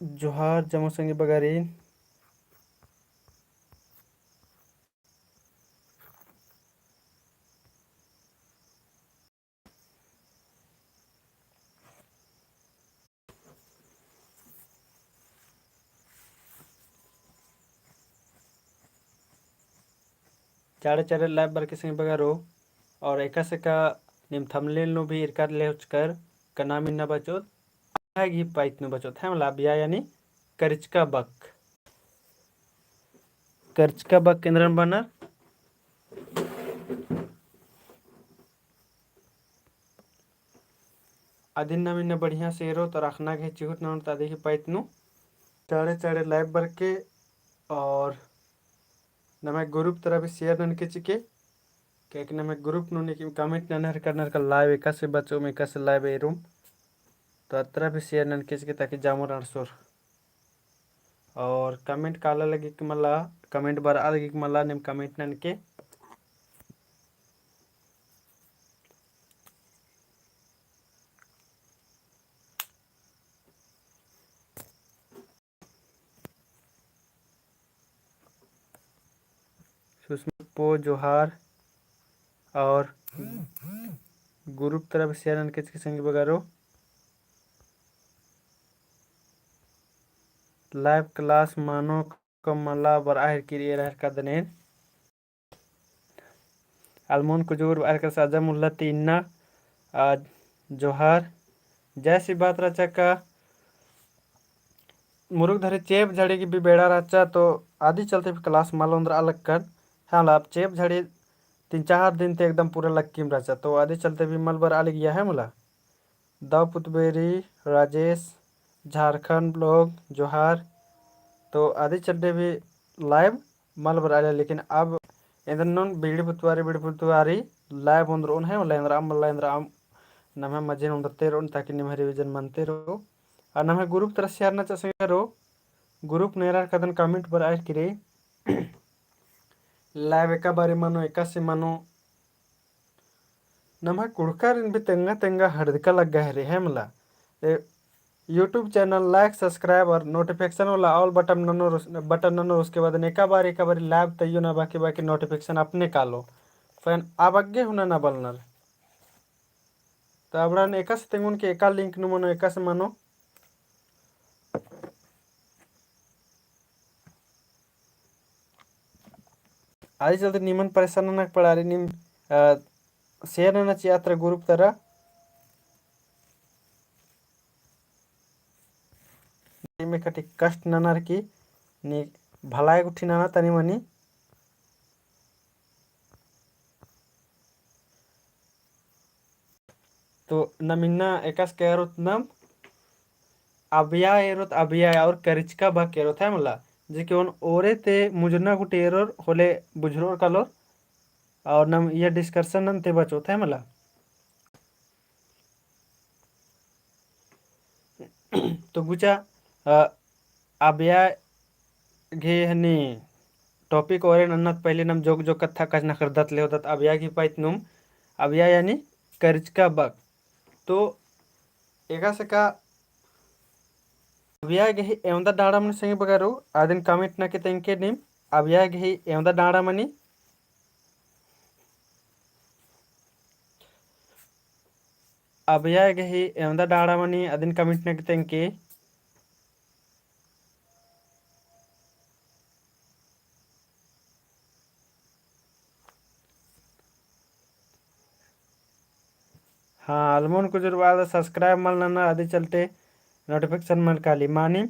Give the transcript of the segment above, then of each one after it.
जोहार जमो संगी बगारीन चारे चारे लाइव बरके संगी बगारो और एका सेका निम थंबनेल नु भी इरकार ले कर कनामी न बचोत आगी पाइत नु बचोत है मला बिया यानी करचका बक केंद्रन बना आदिन ना मिन बढ़िया से एरो तो रखना घे चिहुत न तादे ही पाइत नु चारे चारे लाइव बरके और नमे ग्रुप तरह भी शेयर नन के चिके कि नमे ग्रुप नु निकी कमेंट ननहर करनर का लाइव एका से बचो में एका से लाइव एरूम तो अतरा भी शेयर नन के चिके ताकि जामो रणसोर और कमेंट काला लगी कि मला कमेंट बार आ लगी कि मला निम कमेंट नन के सुषमा पो जोहार और ग्रुप तरफ शेयर नन के चिके संगी बगारो लाइव क्लास मानो कमला बर आहर किरियर हर का दनेन अलमोन कुजूर अरकर साजा मुल्ला तीन्ना आज जोहार जैसी बात रचा का मुरुग धरे चेप झड़े की भी बेड़ा रचा तो आदि चलते भी क्लास मालोंद्र अलग कर हाँ लाभ चेप झड़े 3-4 दिन ते एकदम पूरा लक्कीम रचा तो आदि चलते भी मलबर अलग गया है मुला दाव पुतबेरी राजेश झारखंड ब्लॉग जोहार तो आदि चलते भी लाइव मलबर आले लेकिन अब इधर नॉन बीड़ी पुतवारी लाइव उन रोन है मल्ला आम नमे मजे उन्दते रोन ताकि निम्हे रिविजन मनते रहो और नम्हे ग्रुप तरह शेयर न चसे रो ग्रुप नेरार कदन कमेंट पर आए किरे लाइव एका बारे मानो एका से मानो नम्हे कुड़कर इन भी तेंगा तेंगा हड़का लग गए रे है मला यूट्यूब चैनल लाइक सब्सक्राइब और नोटिफिकेशन वाला ऑल बटन ननो उसके बाद एका बार लाइव तैयो ना बाकी बाकी नोटिफिकेशन अपने कालो फैन अब आगे होना ना बलनर तो अब एका से तेंगुन के एका लिंक नु मनो एका से मानो आज चलते निमन परेशान ना पड़ा रही निम शेयर ना चाहिए ग्रुप तरह में कटी कष्ट ननर की नी भलाई उठी ना तनी मनी तो नमिन्ना एकास केरोत नम अबिया और करिचका बा केरोत है मला जे के उन ओरे ते मुजना गुटे एरर होले बुझरोर कालो और नम ये डिस्कशन नम ते बचोत है मला तो गुचा अबिया घे हनी टॉपिक और नन्नत पहले नम जोग जो कथा कजना करदत ले होतात अबिया की पाइत नुम अबिया यानी करिचका बक तो एका से का अबिया गे एवंदा डाड़ा मन संगे बगारो आदिन कमेंट ना के तेंके निम अबिया गे एवंदा डाड़ा मनी अबिया गे एवंदा डाड़ा मनी आदिन कमेंट ना के तेंके हाँ अलमोन कुछ बाद सब्सक्राइब मल नना आदि चलते नोटिफिकेशन मल काली मानी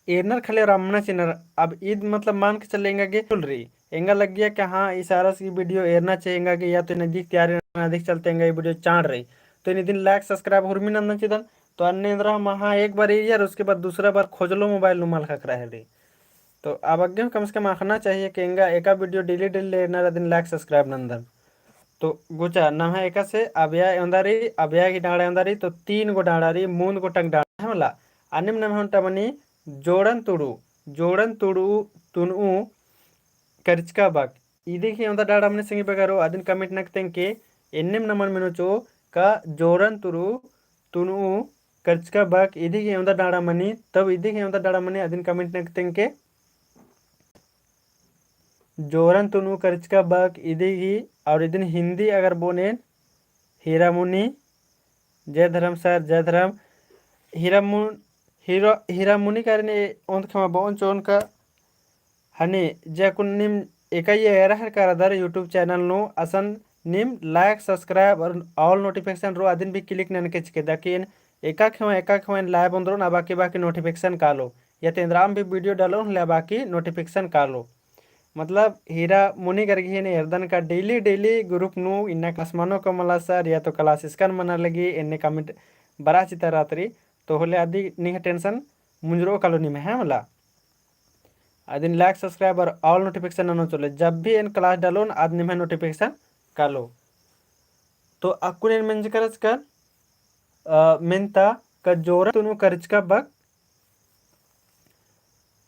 एरनर खले रमना चिनर अब ईद मतलब मान के चलेंगे गे चल रही एंगा लग गया कि हाँ इस आरस की वीडियो एरना चाहिएगा कि या तो नजदीक तैयार नजदीक चलते हैं ये वीडियो चाड़ रही तो इन दिन लाइक सब्सक्राइब हुरमी नंदन चिदन तो अन्य इंद्रा महा एक बार यार उसके बाद दूसरा बार खोज लो मोबाइल नुमाल खक रहा है तो अब अगे कम से कम आखना चाहिए कि एंगा एका वीडियो डेली डेली लेना दिन लाइक सब्सक्राइब नंदन तो गुचा न है एका से अबिया एंदारी अबिया की डांडा एंदारी तो 3 गो डांडारी मूंद गो टंग डांडा है मला अनिम नम होंटा मनी जोड़न तुड़ू तुनु करचका बाग इदी की एंदा डांडा मनी संगी बगारो अदिन कमेंट नक तेंके एन्निम नमन मिनो चो का जोड़न तुरु तुनु ಖರ್ಚ್ಕ ಬಾಕ್ ಇದೀಗ ಏಮದ ಡಾಡಮನಿ ತब ಇದೀಗ ಏಮದ ಡಾಡಮನಿ ಅದನ್ನ ಕಮೆಂಟ್ ತೆಂಕೆ जोरन तुनु खर्चका बाक इदिगी और इदिन हिंदी अगर बोने हीरा मुनि जय धर्म सर जय धर्म हीरा मुनि करने ओंत खमा बोन चोन का हने जे कुन निम एकाई एरा हर करादर यूट्यूब चैनल नो असन निम लाइक सब्सक्राइब और ऑल नोटिफिकेशन रो अदिन भी क्लिक नन के चके दाकिन एका खमा लाइव अंदरो ना बाकी बाकी नोटिफिकेशन कालो या तेंद्राम भी वीडियो डालो ला बाकी नोटिफिकेशन कालो मतलब हीरा मुनि करके ने एरदन का डेली डेली ग्रुप नु इन्ना क्लास मानो कमला सर या तो क्लास स्कन मना लगी इन्ने कमेंट बरा चिता रात्रि तो होले आदि नि टेंशन मुंजरो कालो नि में है मला अदिन लाइक सब्सक्राइब और ऑल नोटिफिकेशन न चले जब भी इन क्लास डालो न आदि में नोटिफिकेशन कालो तो अकुन मंज करज कर मिनता का जोरन तुनु करज का बग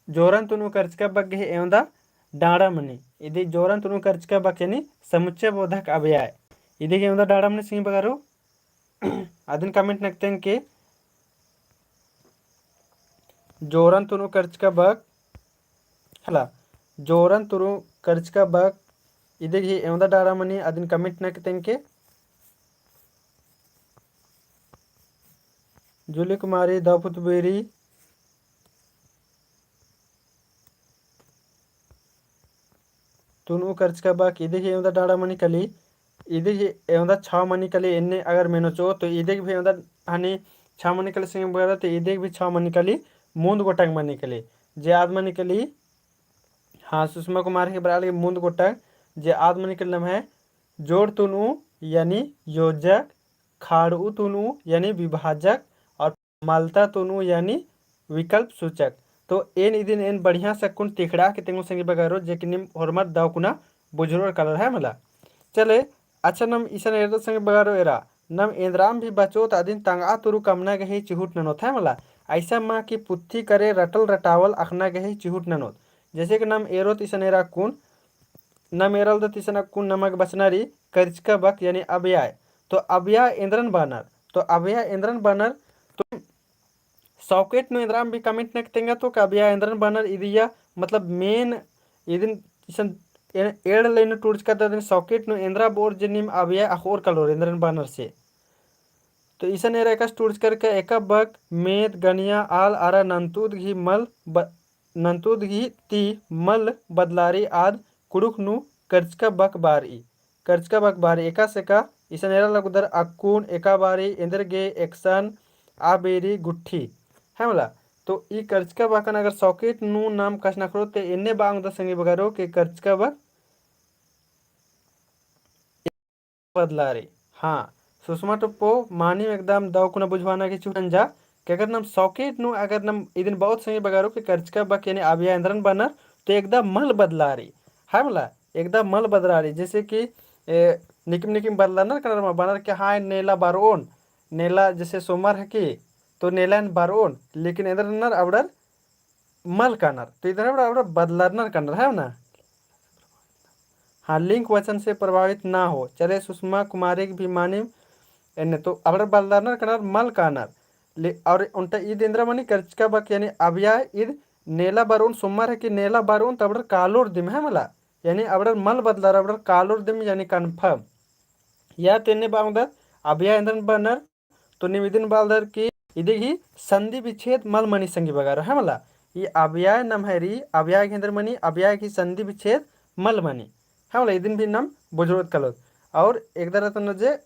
जोरन तुनु करज का बग है एवंदा डाड़ा मनी इदी जोरन तुनु खर्च का बकेनी समुच्चय बोधक अव्यय इदी के डाड़ा मनी सिंह बगारो अदन कमेंट नकते के जोरन तुनु खर्च का बक हला जोरन तुनु खर्च का बक इदी के एवंदा डाड़ा मनी अदन कमेंट नकते के जूली कुमारी दापुतबेरी तुनु खर्च का बाक इदी के डाड़ा मनी कली इदी के छा मनी कली एन्ने अगर मेनो चो तो इदी भी हनी छा मनी कली सिंह बगैरह तो इदी भी छा मनी कली मूंद गोटक मनी कली जे आद मनी कली हाँ सुषमा कुमार के बराबर मूंद गोटक जे आद मनी कली नाम है जोड़ तुनु यानी योजक खाड़ू तुनु यानी विभाजक और मालता तुनु यानी विकल्प सूचक तो एन इदिन एन बढ़िया से कुन तिखड़ा के तेंगो संगे बगारो जे कि निम हरमत दाव कुना बुजुर्ग कलर है मला चले अच्छा नम ईसन एरद संगे बगारो एरा नम एंद्राम भी बचो त अदिन तंगा तुरु कमना गही चिहुट ननोत है मला ऐसा माँ की पुत्थी करे रटल रटावल अखना गही चिहुट ननोत जैसे कि नम एरोत ईसन एरा कुन नम एरल दत ईसन कुन नमक बचनारी कर्जका बक यानी अव्यय तो अव्यय इंद्रन बानर तो अव्यय इंद्रन बानर तो सॉकेट नो इंद्राम भी कमेंट नकतेंगा तो कबिया इंद्रन बानर इदिया मतलब मेन इदिन इसन एड लाइन टूर्स का दिन सॉकेट नो इंद्रा बोर्ड जिनिम अबिया अखोर कलोर इंद्रन बानर से तो ईसन एरा एकस टूर्स करके एका बक मेद गनिया आल आरा नंतुद घी मल नंतुद घी ती मल बदलारी आद कुड़ुक नु कर्जका बक बारी एका से का ईसन एरा लगुदर अक्कून एका बारी इंद्र गे एक्शन आ बेरी गुट्ठी है मला तो ई कर्जका बाकन अगर सॉकेट नु नाम कस ना करो तो इन्ने बांग द संगे बगारो के कर्जका बक बदला रे हाँ सुषमा टप्पो मानी एकदम दाव कुना बुझवाना के चुटन जा कि अगर नम सॉकेट नु अगर नम इदिन बहुत संगे बगारो के कर्जका बक यानी आबिया इंद्रन बनर तो एकदम मल बदला रे है मला एकदम मल बदला रे जैसे कि निकिम निकिम बदला ना कनर बनर के हाँ नेला बारोन नेला जैसे सोमवार है कि तो नेलन बारोन लेकिन इधर नर अवडर मल कनर तो इधर अवडर बदलनर कनर है ना हाँ लिंक वचन से प्रभावित ना हो चले सुषमा कुमारी भी मानी एने तो अवडर बदलनर कनर मल कनर और उनटा ईद इंद्र मनी कर्जका बक यानी अभिया ईद नेला बारोन सोमवार है कि नेला बारोन तो अवडर कालोर दिम है मला यानी अवडर मल बदलर अवडर कालोर दिम यानी कन्फर्म या तेने बांगदर अभिया इंद्रन बनर तो निवेदन बालदर की इदिगी संधि विच्छेद मल मनी संगी बगारो है मला ये अव्यय नम है री अव्यय के अंदर मनी अव्यय की संधि विच्छेद मल मनी है मला इदिन भी नम बुजुर्ग कलो और एक दर रतन जे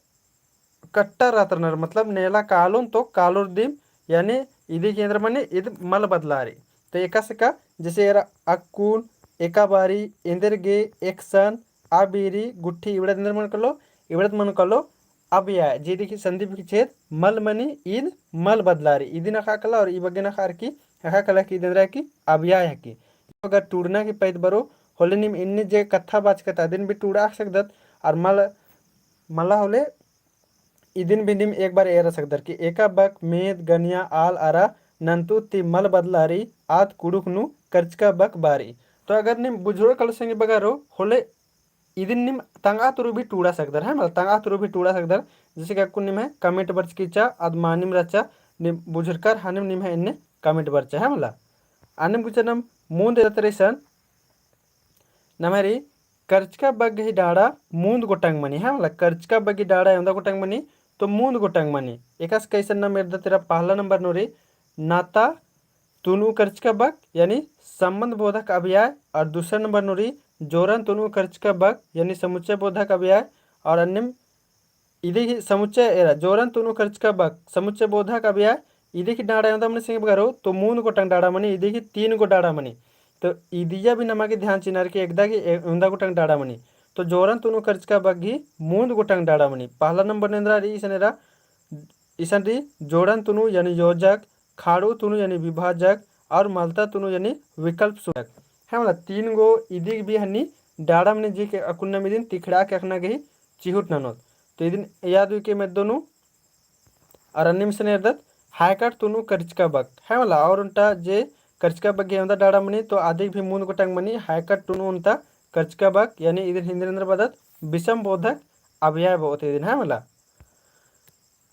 कट्टा रतनर मतलब नेला कालोन तो कालोर दिम यानी इदी के अंदर मनी इद मल बदलारी तो एका से का जैसे यार अक्कून एका बारी इंदर गे एक्शन आबीरी गुट्ठी इवड़े अंदर मन कलो इवड़त मन कलो अव्यय जेदी की संधि विच्छेद मल मनी ईद मल बदलारी ईदी नखा कला और ई बगे नखार की हका कला की इदरा की अव्यय है की अगर टूड़ना की पैद बरो होले निम इन्ने जे कथा बाच कता दिन भी टूड़ा सकदत और मला होले इदिन भी निम एक बार एरा सकदर की एका बक मेद गनिया आल आरा नंतु ती मल बदलारी आद कुड़ुक नु कर्जका बक बारी तो अगर निम बुजुर्ग कल संगे बगारो होले इदिन निम तंगा तुरु भी टूड़ा सकदर है मतलब तंगा तुरु भी टूड़ा सकदर जैसे कि निम है कमेंट बर्च कीचा अद मानिम रचा बुझरकर हानिम निम है इन्ने कमेंट बरचा है मला आनिम गुचनम मूंद एतरेसन नमरी कर्चका बग्गी डाड़ा मूंद गोटंग मनी है मला कर्चका बग्गी डाड़ा एंदा गोटंग मनी तो मूंद गोटंग मनी एकास कैसन नम एरदा तेरा पहला नंबर नोरी नाता तुनु कर्चका बग यानी संबंध बोधक अभियाय और दूसरा नंबर नोरी जोरन तुनु कर्चका बग यानी समुच्चय बोधक अभियाय और अन्य इदी समुच्चय एरा जोरन तुनु कर्चका बग समुच्चय बोधक अभियाय इदी की डाड़ा एंदा मनी सिंह बगारो तो मूंद गोटंग डाड़ा मनी इदी की 3 गो डाड़ा मनी तो इदिया भी नमागे ध्यान चिनार के एकदा की उंदा गोटंग डाड़ा मनी तो जोरन तुनु कर्चका बग्गी मूंद गोटंग डाड़ा मनी पहला नंबर नेंद्रा री इसनेरा ईसन री जोड़न तुनु यानी योजक खाड़ू तुनु यानी विभाजक और मलता तुनु यानी विकल्प सूचक है मतलब 3 गो इदी भी हनी डाड़ा मनी जी के अकुन्ना में दिन तिखड़ा के अखना गही चिहुट ननोत तो इदिन याद हुई के में दोनों और अन्य मिशन एरदत हायकाट तुनु कर्चका बग है मला और उनटा जे कर्चका बग गेंदा डाड़ा मनी तो आदि भी मून गोटंग मनी हायकाट तुनु उनता कर्चका बग यानी इदिन हिंद्रेंद्र बदत विषम बोधक अभियाय बहुत इदिन है मला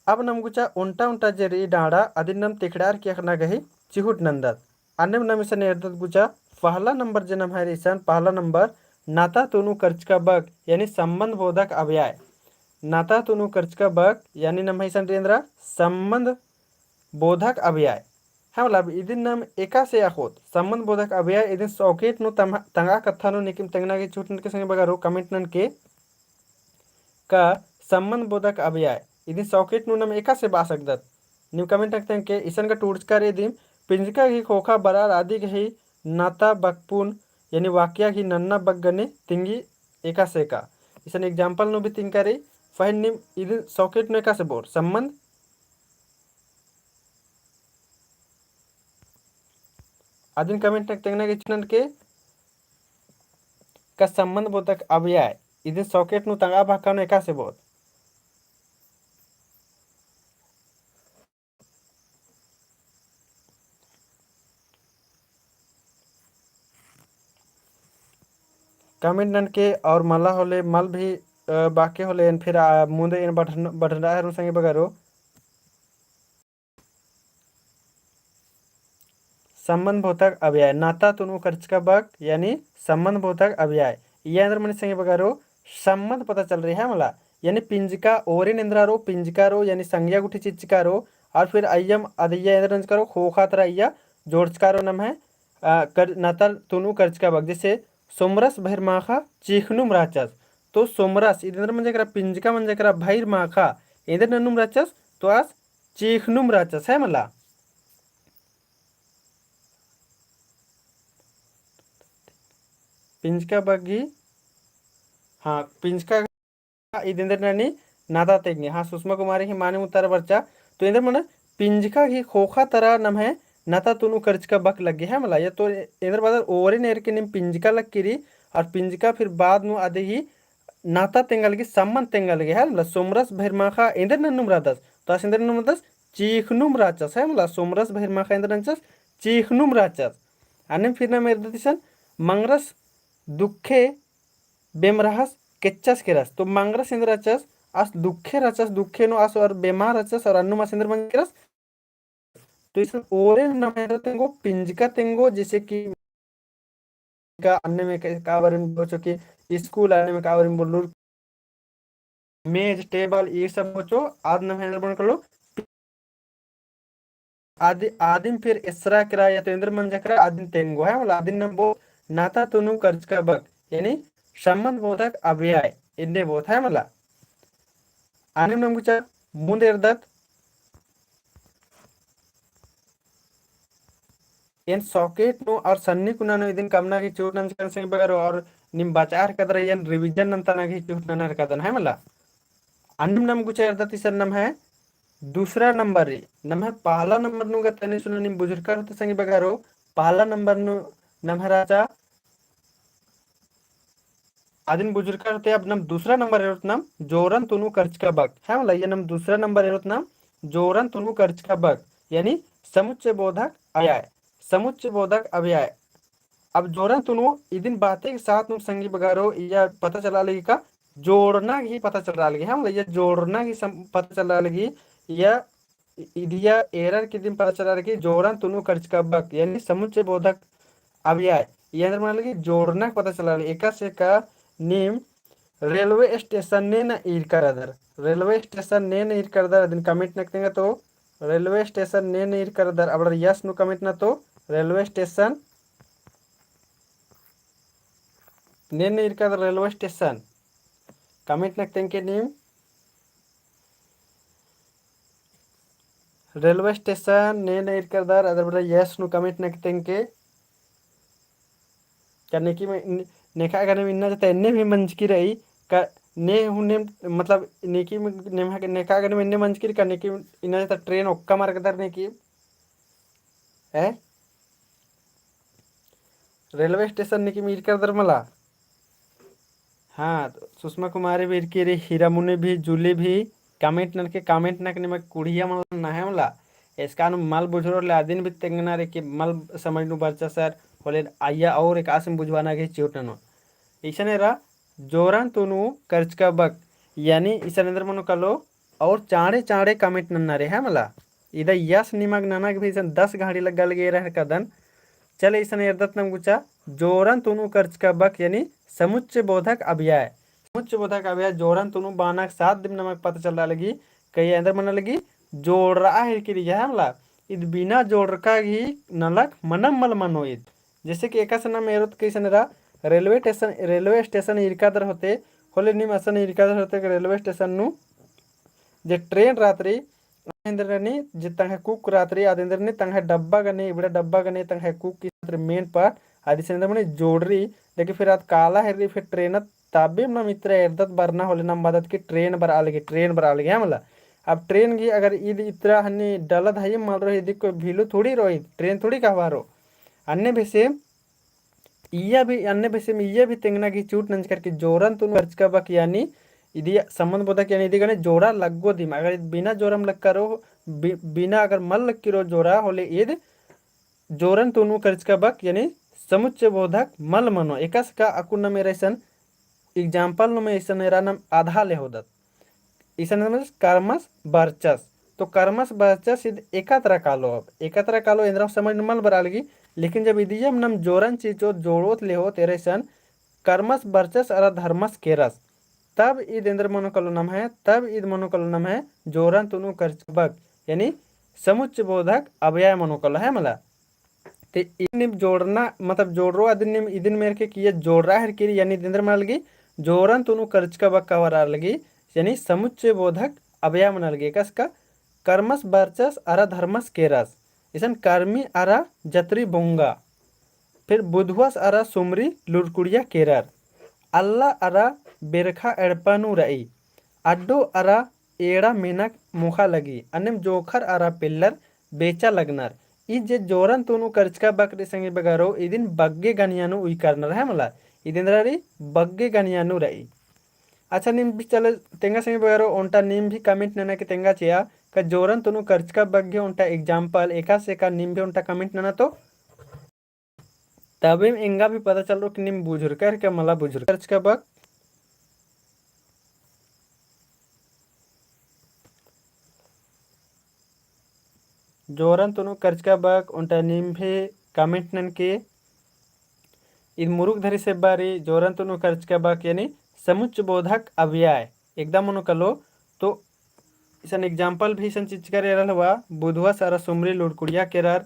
अब नमगुचा उंटा उंटा जेरी डाड़ा अदिन नम तिखड़ार की अखना गही चिहुट नंदत अन्य नमिशन एरदत गुचा पहला नंबर जन्म है रिसन पहला नंबर नाता तुनु कर्चका बग यानी संबंध बोधक अभियाय नाता तुनु कर्चका बग यानी नम है रेंद्रा संबंध बोधक अभियाय हाँ मतलब इदिन नम एका से आखोत संबंध बोधक अभियाय इदिन सॉकेट नु तंगा कथा नु निकिम तंगना के छूट के संगे बगारो कमेंट नन के का संबंध बोधक अभियाय इदिन सॉकेट नु नम एका से बासकदत निम कमेंट रखते के ईसन का टूर्स कर इदिन पिंजका की खोखा बरार आदि के नाता बकपुन यानी वाक्या की नन्ना बगने तिंगी एका से का ईसन एग्जाम्पल नु भी तिंग करे फहिन निम इदिन सॉकेट नु एका से बोर संबंध आदिन कमेंट तंगना के चुनन के का संबंध बोधक अभियाय इदिन सॉकेट नु तंगा भाका नु एका से बोर कमेंट नन के और मला होले मल भी बाकी होले इन फिर मुंदे इन बढ़ना है संगे बगारो संबंध बोधक अभियाय नाता तुनु कर्चका बग यानी संबंध बोधक अभियाय ये अंदर मन संगे बगारो संबंध पता चल रही है मला यानी पिंजका ओरे निंद्रारो पिंजका रो यानी संज्ञा गुठी चिच्चका रो और फिर अय्यम अदय्या इंद्र करो खोखा तरह अय्या जोड़चकारो नम है नाता तुनु कर्चका बग जैसे सोमरस भैर माखा चीखनुम राचस तो सोमरस इधर म्हणजे करा पिंजका म्हणजे करा भैर माखा इधर ननुम राचस तो आज चीखनुम राचस है मला पिंजका बग्गी हाँ पिंजका इधर ननी नाता तेगनी हाँ सुषमा कुमारी ही माने उतार बच्चा तो इधर मन पिंजका की खोखा तरह नम है नाता तुनु कर्चका बक लग गया है मला ये तो इधर बाद ओरे नेर के निम पिंजका लग किरी और पिंजका फिर बाद नु आदे ही नाता तेंगल की संबंध तेंगल गया है मला सोमरस भैरमाखा इधर ननुम रादस तो आस इधर ननुम रादस चीखनुम राचस है मला सोमरस भैरमाखा इधर नचस चीखनुम राचस आने फिर ना मेरे दिशन मंगरस दुखे बेमरहस केच्चस के रस तो मंगरस इंद्र रचस आस दुखे रचस दुखे नो आस और बेमार रचस और अन्नु मास इंद्र मंगरस तो इस ओरे नमेरा तेंगो पिंजका तेंगो जैसे कि का अन्य में का बारे में बोचो कि स्कूल आने में का बारे में बोलो मेज टेबल ये सब बोचो आद नमेरा बन कर लो आदि आदिम फिर इसरा करा या तो इंद्र मन जकरा आदिम तेंगो है मतलब आदिम नम बो नाता तुनु कर्ज का बग यानी संबंध बोधक अभियाय इन्ने बोध है मला आने नम कुछ मुंद एरदत एन सॉकेट नो और सन्नी कुना नो इदिन कमना की चूट नंच कर बगर और निम बचार कदर एन रिवीजन नंतना की चूट ननर कदन है मला अन्नम नम कुछ एरदत इस नम है दूसरा नंबर रे नम है पहला नंबर नु गतने सुन निम बुजुर्ग होते संगे बगारो पहला नंबर नु नम है राजा आदिन बुजुर्ग होते अब नम दूसरा नंबर एरोत नम जोरन तुनु कर्ज का बग है मला ये नम दूसरा नंबर एरोत नम जोरन तुनु कर्ज का बग यानी समुच्चय बोधक आया समुच्चय बोधक अभियाय अब जोरन तुनु इदिन बातें के साथ नु संगी बगारो या पता चला लगी का जोड़ना ही पता चल रहा लगी हम ये जोड़ना ही पता चल रहा लगी या इदिया एरर किदीन पता चला कि जोड़न तुनु कर्ज का बक यानी समुच्चय बोधक अव्यय ये मान लगी जोड़ना पता चला एका से का नीम रेलवे स्टेशन ने न ईर कर अदर रेलवे स्टेशन ने न ईर कर अदर दिन कमिट नक्तेंगे तो रेलवे स्टेशन ने न ईर कर अदर अब यस नु कमिट ना तो रेलवे स्टेशन ने न ईर कर रेलवे स्टेशन कमिट नक्तेंगे नीम रेलवे स्टेशन ने न ईर कर अदर अदर यस नु कमिट नक्तेंगे करने की में नेखा अगर इन्ना जता एन्ने भी मंच की रही का ने हुने मतलब नेकी में नेहा के नेका अगर इन्ने मंच की करने की इन्ना जता ट्रेन ओक्का मार के दरने की है रेलवे स्टेशन ने की मीर कर दर मला हाँ तो सुषमा कुमारी भी की रे हीरा मुने भी जूली भी कमेंट नक में कुड़िया मला ना है मला इसका मल बुझरो ले आदिन भी तेंगना रे कि मल समझ नु बच्चा सर बोले आया और एक आसम बुझवाना के चिवटनो ईशनेरा जोरान तुनु कर्ज का बक यानी ईशनेंद्र मनो कलो और चाड़े चाड़े कमेंट नन्ना रे है मला इधर यस निमग नाना के भी 10 घाड़ी लग गल गए रह कदन चले ईसन एर्दत नम गुचा जोरन तुनु कर्ज का बक यानी समुच्चय बोधक अव्यय समुच्चय बोधक अव्यय जोरन तुनु बानक 7 दिन नमक पता चल लगी कई अंदर मन लगी जोड़ रहा है कि यह मला इद बिना जोड़ का ही नलक मनम मल मनो इद जैसे कि एका सना में एरोत कैसे नरा रेलवे स्टेशन इरकादर होते होले निम असन इरकादर होते रेलवे स्टेशन नु जे ट्रेन रात्रि आदेंद्रनी जे तंग कुक रात्रि आदेंद्रनी तंग डब्बा गने इबड़ा डब्बा गने तंग कुक की मेन पार्ट आदि से मने जोड़री लेकिन फिर आत काला हेरी फिर ट्रेन ताबे ना मित्र एर्दत बरना होले नम मदद की ट्रेन बर आलगे हमला अब ट्रेन की अगर ईद इतरा हन्नी डलत है माल रही इदी कोई भीलू थोड़ी रोई ट्रेन थोड़ी कहवारो अन्य भी सेम इया भी अन्य विषय में इया भी तेंगना की चूट नंज करके जोरन तुन खर्च का बक यानी इदी संबंध बोधक यानी इदी गने जोड़ा लगो दिम अगर बिना जोरम लग करो बिना अगर मल लग की रो जोड़ा होले ईद जोरन तुनु खर्च का बक यानी समुच्चय बोधक मल मनो एकस का अकुन में रेसन एग्जाम्पल नो में ऐसन रानम आधा ले होदत ईसन कर्मस बर्चस तो कर्मस बर्चस एकत्र कालो अब एकत्र कालो इंद्र समझ मल बरा लगी लेकिन जब इदियम नम जोरन चीचो जोड़ोत ले हो तेरे सन कर्मस बर्चस अरा धर्मस केरस तब ईद इंद्र मनोकलो नम है तब ईद मनोकलो नम है जोरन तुनु कर्चबक यानी समुच्च बोधक अव्यय मनोकलो है मला ते इन जोड़ना मतलब जोड़ रो अदिन इदिन मेर के किए जोड़ रहा है कि यानी इंद्र मन लगी जोरन तुनु कर्चबक कवरा लगी यानी समुच्चय बोधक अव्यय मन लगी कसका कर्मस बर्चस अरा धर्मस केरस इसन कर्मी अरा जत्री बोंगा फिर बुधवस अरा सुमरी लुरकुड़िया केरर अल्लाह अरा बेरखा एड़पनु रई अड्डो अरा एड़ा मेनक मुखा लगी अनिम जोखर अरा पिल्लर बेचा लगनर ई जे जोरन तुनु कर्चका बकरी संगे बगारो इदिन बग्गे गनियानु उई करनर है मला इदिन ररी बग्गे गनियानु रई अच्छा निम भी चले तेंगा संगे बगारो ओंटा निम भी कमेंट नना के तेंगा चिया का जोरन तुनु कर्चका बग्गे ओंटा एग्जाम्पल एका से का निम भी ओंटा कमेंट नना तो तबे इंगा भी पता चल रो कि निम बुझुर कर के मला बुझुर कर्चका बक जोरन तुनु कर्चका बक ओंटा निम भी कमेंट नन के इन मुरुक धरी से बारी जोरन तुनु कर्चका बक यानी समुच्च बोधक अव्यय एकदम मनो कलो तो इसन एग्जाम्पल भी इसन चीज करे रहल हुआ बुधवा सारा सुमरी लुड़कुड़िया केरर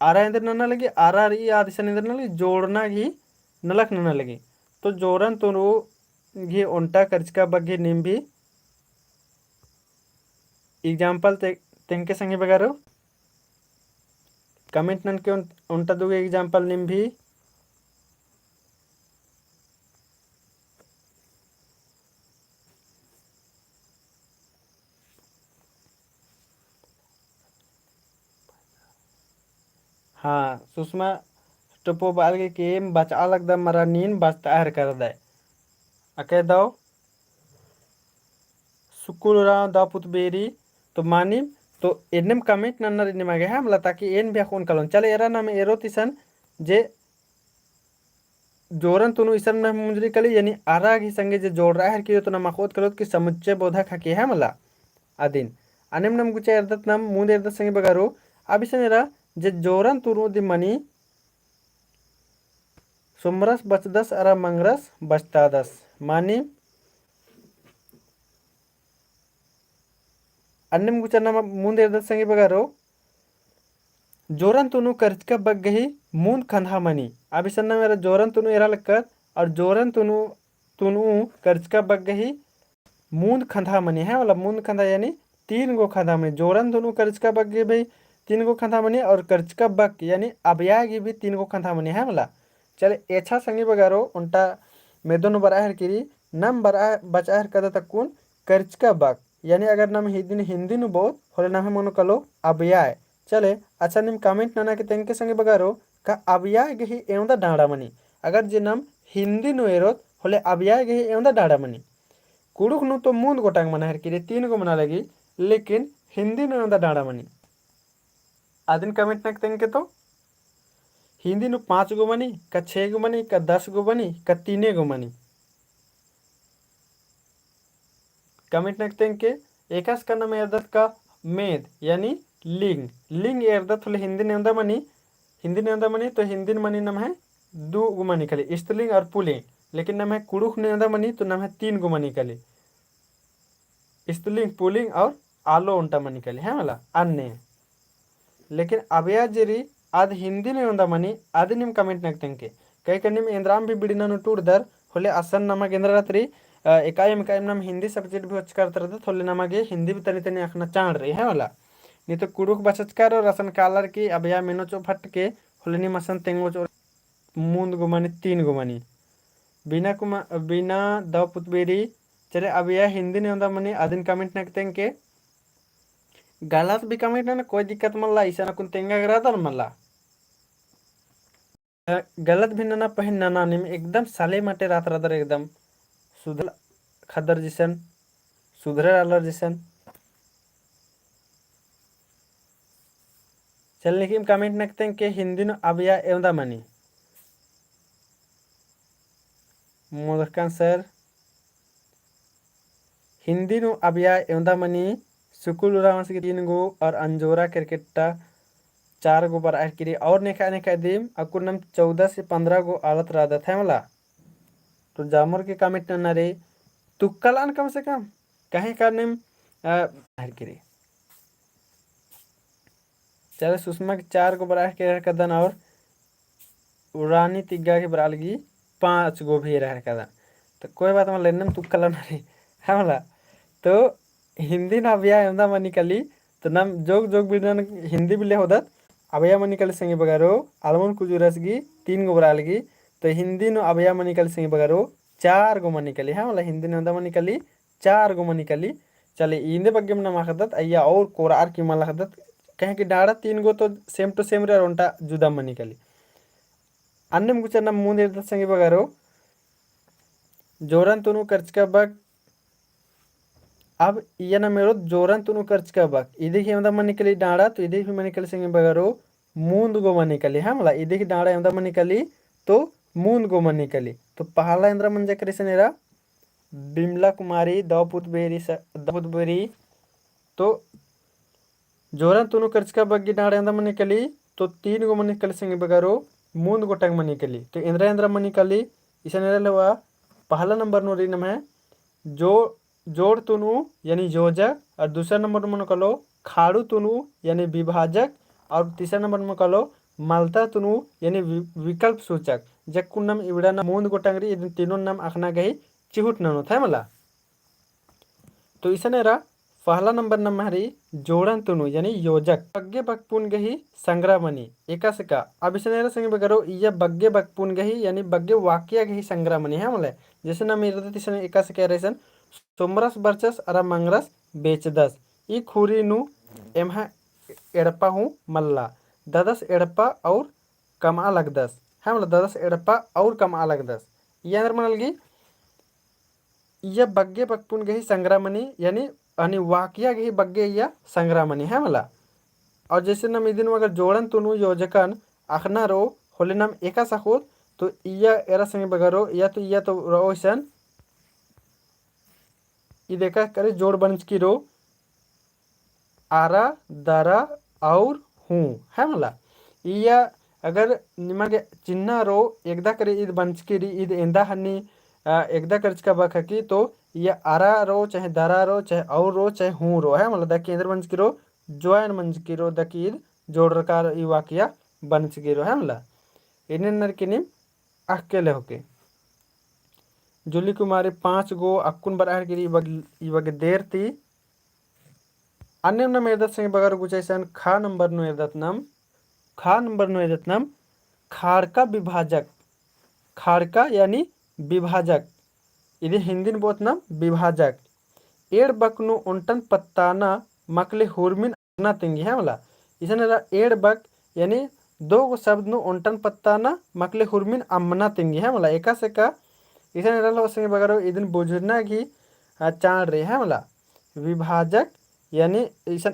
आरा इंदर नना लगी आरा री आद इसन इंदर नना लगी जोड़ना ही नलक नना लगी तो जोरन तुनु घी ओंटा कर्चका बग्गे निम भी एग्जाम्पल तेंके संगे बगारो कमेंट नन के उनटा दोगे एग्जाम्पल निम भी हाँ सुषमा टोपो बाल के केम बचा लगदा मरा नीन बचता हर कर दे अके दो सुकुल रा दा पुतबेरी तो मानी तो एनम कमेंट नन्नर इनम आगे है हमला ताकि एन भी कौन कलन चले एरा नाम एरो तिसन जे जोरन तुनु इसन में मुंजरी कली यानी आरा की संगे जे जोड़ रहा है कि तो नम खोद कलो कि समुच्चय बोधक हके है मला आदिन अनिम नम गुचा एर्दत नम मूंद एर्दत संगे बगारो अबिसनेरा जे जोरन तुनु दी मनी सुमरस बचदस अरा मंगरस बचतादस मानी अन्नम गुचा नम मूंद एर्दत संगे बगारो जोरन तुनु कर्चका बग्गही मूंद खंधा मनी अबिसन्ना मेरा जोरन तुनु एरा लक्कत और जोरन तुनु तुनु कर्चका बग्गही मूंद खंधा मनी है वाला मूंद खंधा यानी 3 गो खंधा मनी जोरन तुनु कर्चका बग्गे भाई 3 गो खंधा मनी और कर्चका बग यानी अबयागी भी 3 गो खंधा मनी है वाला चले एछा संगी बगारो उनटा में दोनों बराहर किरी नम बरा बचाहर कदा तकुन कर्चका बग यानी अगर नम हिंदी नु बहुत होले नम मनो कलो अबयाय चले अच्छा निम कमेंट नाना के तेंके संगे बगारो का अबयाय गही एवंदा डाड़ा मनी अगर जे नम हिंदी नु एरोत होले अबयाय गही एवंदा डाड़ा मनी कुड़ुक नु तो मूंद गोटांग मना हर किरे 3 गो मना लगी लेकिन हिंदी नु एवंदा डाड़ा मनी आदिन कमेंट नाक तेंके तो हिंदी नु 5 गो मनी का 6 गो मनी का 10 गो मनी का 3 गो मनी कमेंट नाक तेंके एकास का नाम एर्दत का मेद यानी लिंग लिंग एर्दत होले हिंदी ने अंदा मनी तो हिंदी मनी नाम है 2 गो मनी खाली स्त्रीलिंग और पुल्लिंग लेकिन नाम है कुड़ुख ने अंदा मनी तो नाम है 3 गो मनी खाली स्त्रीलिंग पुल्लिंग और आलो उल्टा मनी खाली है वाला अन्य लेकिन अबया जेरी आद हिंदी ने अंदा मनी आदि निम कमेंट नाक तेंके कई कनिम इंद्राम भी बिडिना नु टूर दर होले असन नामा केंद्र रात्रि एकायम नाम हिंदी सब्जेक्ट भी वच करते रहते थोले नमागे हिंदी भी तनी तनी अखना चाण रही है वाला नहीं तो कुड़ुक बचचकार और रसन कालर की अबया मेनो चो फट के होले नि मसन तेंगो चो मूंद गुमानी 3 गुमानी बिना द पुतबेरी चले अबया हिंदी ने होंदा मनी आदिन कमेंट नक तेंके गलत भी कमेंट ना कोई दिक्कत मल्ला ईसा ना कुन तेंगा गरादन मल्ला गलत भी ना पहन ना निम एकदम साले मटे रात रातर एकदम सुधर खदर जिसन सुधरे अलर जिसन चल लेकिन कमेंट नकते हैं कि हिंदी नो अबया एवंदा मनी मोदरकान सर हिंदी नो अबया एवंदा मनी सुकुल उरावंस के 3 गो और अंजोरा क्रिकेटा 4 गो पर आखिरी और नेखा दिम अकुर नम 14 से 15 गो आलत रादत है मला तो जामर के कमेंट न रे तुक्कलान कम से कम कहीं का निम आखिरी चले सुषमा के 4 गो बराह के कदन और उड़ानी तिग्गा के बरालगी 5 गो भी रह कदन तो कोई बात मतलब लेनम तुक्कला ना रे हमला तो हिंदी ना अबया एंदा मनी कली तो नम जोग जोग बिडन हिंदी बिले होदत अबया मनी कली संगे बगारो आलमन कुजुरसगी 3 गो बरालगी तो हिंदी नो अबया मनी कली संगे बगारो 4 गो मनी कली हमला हिंदी नो एंदा मनी कली 4 गो मनी कली चले इंदे बग्गे मन माखदत अय्या और कोरार की मन लखदत कहें कि डाड़ा 3 गो तो सेम टू सेम रे रोंटा जुदा मनी कली अन्नम गुचा नम मूंद एर्दत संगे बगारो जोरन तुनु कर्चका बग अब ये ना मेरो जोरन तुनु कर्चका बग इदे की एंदा मनी कली डाड़ा तो इदे भी मनी कली संगे बगारो मूंद गो मनी कली हमला इदे की डाड़ा एंदा मनी कली तो मूंद गो मनी कली तो पहला इंद्र मंजा करिसनेरा बिमला कुमारी दपुतबेरी तो जोरन तुनु कर्चका बग्गी डाड़ा एंदा मनी कली तो 3 गो मनी कली संगे बगारो मूंद गोटंग मनी कली तो इंद्र मनी कली इसनेरा लेवा पहला नंबर नो रिनम है जो जोड़ तुनु यानी योजक और दूसरा नंबर मन कलो खाड़ू तुनु यानी विभाजक और तीसरा नंबर में कलो मालता तुनु यानी विकल्प सूचक जक्कुन नाम इवड़ा ना मूंद गोटंगरी इन तीनों नाम अखना गई चिहुट ननो था मला तो इसनेरा पहला नंबर नम हरी जोड़न तुनु यानी योजक बग्गे बकपुन गही संग्रामनी एकासका अब इसनेरा संगे बगरो ये बग्गे बकपुन गही यानी बग्गे वाक्य गही संग्रामनी है मले जैसे ना मेरे तिसने एकासका रेसन सोमरस बरचस अरा मंगरस बेचदस ई खुरी नु एमहा एड़पा हूँ मल्ला ददस एड़पा और कमा लगदस है मतलब ददस एड़पा और कमा लगदस ये अंदर मनलगी यह बग्गे बकपुन गही संग्रामनी यानी अनि वाक्या गही बग्गे या संग्रामनी है मला और जैसे नम इदिन अगर जोड़न तुनु योजकन अखना रो होले नम एका सखोत तो इया एरा संगे बगरो या तो रोशन ई देखा करे जोड़ बंच की रो आरा दरा और हूँ है मला इया अगर निಮಗೆ चिन्ह रो एकदा करे इद बंचकिरी इद एंदा हन्नी एकदा करच का बखकी तो ये आरा रो चाहे दरा रो चाहे और रो चाहे हूँ रो है मतलब द केंद्र बंचकिरो जॉइन बंचकिरो द कीद जोड़ रकार ई वाक्य बंचकिरो है मतलब इन्हें नरकिनी अकेले होके जुली कुमारी 5 गो अक्कुन बराहर गिरी इवग देर थी अन्य नम एदत संग बगर गुचैसन खा नंबर नो एदत नाम खाड़का विभाजक खाड़का यानी विभाजक इधे हिंदी में बोत नाम विभाजक एड़ बकनु उंटन पत्ताना मकले हुरमिन ना तिंगी है मला इसन एड़ बक यानी 2 गो शब्द नु उंटन पत्ताना मकले हुरमिन अम्मना तिंगी है मला एका से का इसन रलो संग बगरो इदन बुझना की चाण रे है मला विभाजक यानी इसन